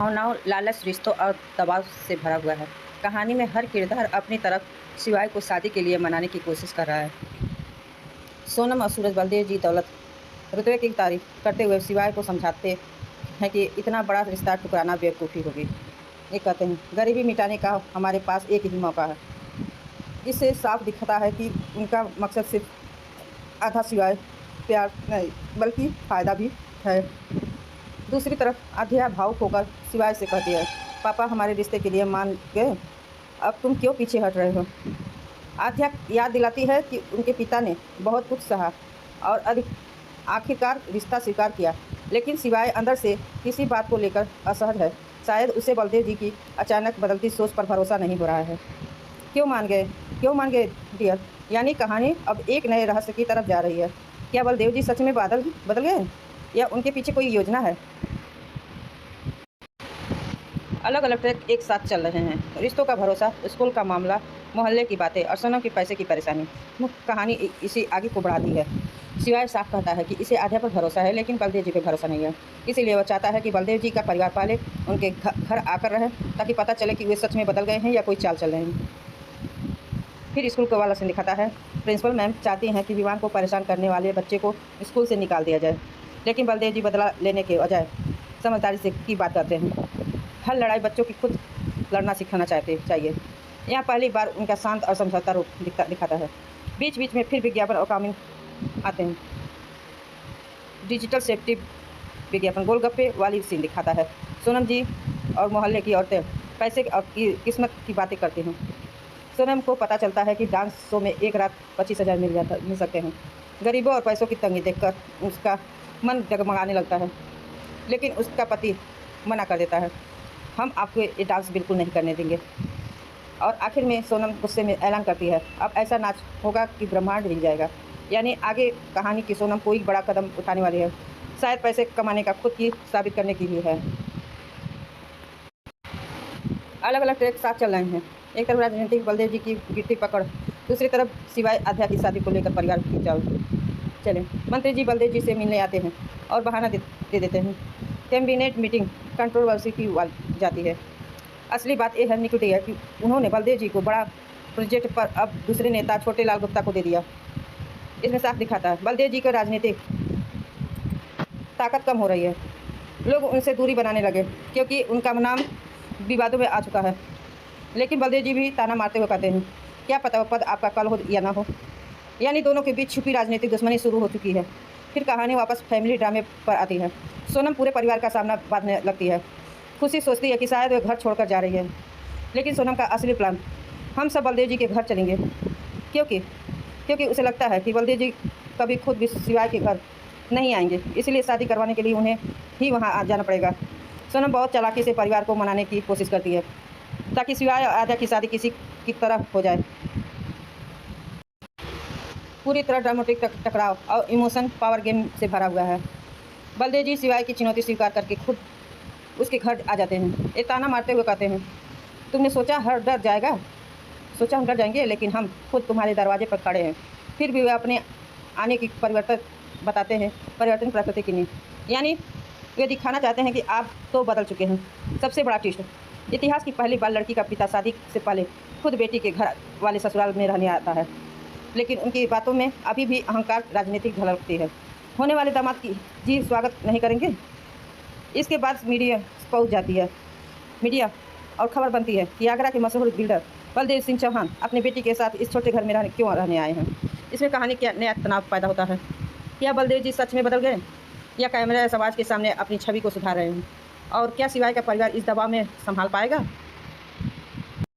भावनाओं, लालच, रिश्तों और दबाव से भरा हुआ है। कहानी में हर किरदार अपनी तरफ शिवाय को शादी के लिए मनाने की कोशिश कर रहा है। सोनम और सूरज बलदेव जी दौलत रुतबे की तारीफ करते हुए शिवाय को समझाते हैं कि इतना बड़ा रिश्ता ठुकराना बेवकूफ़ी होगी। ये कहते हैं, गरीबी मिटाने का हमारे पास एक ही मौका है। इससे साफ दिखता है कि उनका मकसद सिर्फ आधा शिवाय प्यार नहीं बल्कि फ़ायदा भी है। दूसरी तरफ आध्या भावुक होकर शिवाय से कहती है, पापा हमारे रिश्ते के लिए मान गए, अब तुम क्यों पीछे हट रहे हो। आध्या याद दिलाती है कि उनके पिता ने बहुत कुछ सहा और आखिरकार रिश्ता स्वीकार किया, लेकिन शिवाय अंदर से किसी बात को लेकर असहज है। शायद उसे बलदेव जी की अचानक बदलती सोच पर भरोसा नहीं हो रहा है। क्यों मान गए डियर, यानी कहानी अब एक नए रहस्य की तरफ जा रही है। क्या बलदेव जी सच में बदल गए या उनके पीछे कोई योजना है। अलग अलग ट्रैक एक साथ चल रहे हैं। रिश्तों का भरोसा, स्कूल का मामला, मोहल्ले की बातें और सोनम के पैसे की परेशानी। मुख्य कहानी इसी आगे को बढ़ाती है। शिवाय साफ कहता है कि इसे आध्या पर भरोसा है, लेकिन बलदेव जी पर भरोसा नहीं है। इसीलिए वह चाहता है कि बलदेव जी का परिवार पाले, उनके घर आकर रहे, ताकि पता चले कि वे सच में बदल गए हैं या कोई चाल चल रहे हैं। फिर स्कूल का वाला सीन दिखाता है। प्रिंसिपल मैम चाहती हैं कि विवान को परेशान करने वाले बच्चे को स्कूल से निकाल दिया जाए, लेकिन बलदेव जी बदला लेने के बजाय समझदारी से की बात करते हैं। हर लड़ाई बच्चों की खुद लड़ना सिखाना चाहिए। यहाँ पहली बार उनका शांत और समझौता रूप दिखाता है। बीच बीच में फिर विज्ञापन और कानून आते हैं। डिजिटल सेफ्टी विज्ञापन, गोलगप्पे वाली सीन दिखाता है। सोनम जी और मोहल्ले की औरतें पैसे और किस्मत की बातें करती हैं। सोनम को पता चलता है कि डांस शो में एक रात 25,000 मिल सकते हैं। गरीबों और पैसों की तंगी देखकर उसका मन डगमगाने लगता है, लेकिन उसका पति मना कर देता है, हम आपको ये डांस बिल्कुल नहीं करने देंगे। और आखिर में सोनम गुस्से में ऐलान करती है, अब ऐसा नाच होगा कि ब्रह्मांड हिल जाएगा। यानी आगे कहानी की सोनम कोई बड़ा कदम उठाने वाली है, शायद पैसे कमाने का खुद की साबित करने की ही है। अलग अलग ट्रैक साथ चल रहे हैं। एक तरफ राजनीतिक बलदेव जी की गिरती पकड़, दूसरी तरफ सिवाय आध्या की शादी को लेकर परिवार की चले। मंत्री जी बलदेव जी से मिलने आते हैं और बहाना दे देते हैं। कैबिनेट मीटिंग कंट्रोवर्सी की जाती है। असली बात यह निकलती है कि उन्होंने बलदेव जी को बड़ा प्रोजेक्ट पर अब दूसरे नेता छोटे लाल गुप्ता को दे दिया। इसमें साफ दिखाता है बलदेव जी की राजनीतिक ताकत कम हो रही है। लोग उनसे दूरी बनाने लगे क्योंकि उनका नाम विवादों में आ चुका है। लेकिन बलदेव जी भी ताना मारते हुए कहते हैं, क्या पता वो पद आपका कल हो या ना हो। यानी दोनों के बीच छुपी राजनीतिक दुश्मनी शुरू हो चुकी है। फिर कहानी वापस फैमिली ड्रामे पर आती है। सोनम पूरे परिवार का सामना बांधने लगती है। खुशी सोचती है कि शायद वे घर छोड़कर जा रही है, लेकिन सोनम का असली प्लान, हम सब बलदेव जी के घर चलेंगे, क्योंकि उसे लगता है कि बलदेव जी कभी खुद भी शिवाय के घर नहीं आएंगे, इसलिए शादी करवाने के लिए उन्हें ही वहाँ जाना पड़ेगा। सोनम बहुत चालाकी से परिवार को मनाने की कोशिश करती है ताकि शिवाय और आध्या की शादी किसी की तरह हो जाए। पूरी तरह ड्रामेटिक टकराव और इमोशन पावर गेम से भरा हुआ है। बलदेव जी शिवाय की चुनौती स्वीकार करके खुद उसके घर आ जाते हैं। एक ताना मारते हुए कहते हैं, तुमने सोचा हम डर जाएंगे, लेकिन हम खुद तुम्हारे दरवाजे पर खड़े हैं। फिर भी वे अपने आने की परिवर्तन प्रकृति की नहीं, यानी वे दिखाना चाहते हैं कि आप तो बदल चुके हैं। सबसे बड़ा ट्विस्ट, इतिहास की पहली बार लड़की का पिता शादी से पहले खुद बेटी के घर वाले ससुराल में रहने आता है, लेकिन उनकी बातों में अभी भी अहंकार राजनीतिक झलकती है। होने वाले दामाद की जी स्वागत नहीं करेंगे। इसके बाद मीडिया पहुंच जाती है। मीडिया और खबर बनती है कि आगरा के मशहूर बिल्डर बलदेव सिंह चौहान अपनी बेटी के साथ इस छोटे घर में क्यों रहने आए हैं। इसमें कहानी क्या नया तनाव पैदा होता है। क्या बलदेव जी सच में बदल गए या कैमरा समाज के सामने अपनी छवि को सुधार रहे हैं, और क्या शिवाय का परिवार इस दबाव में संभाल पाएगा।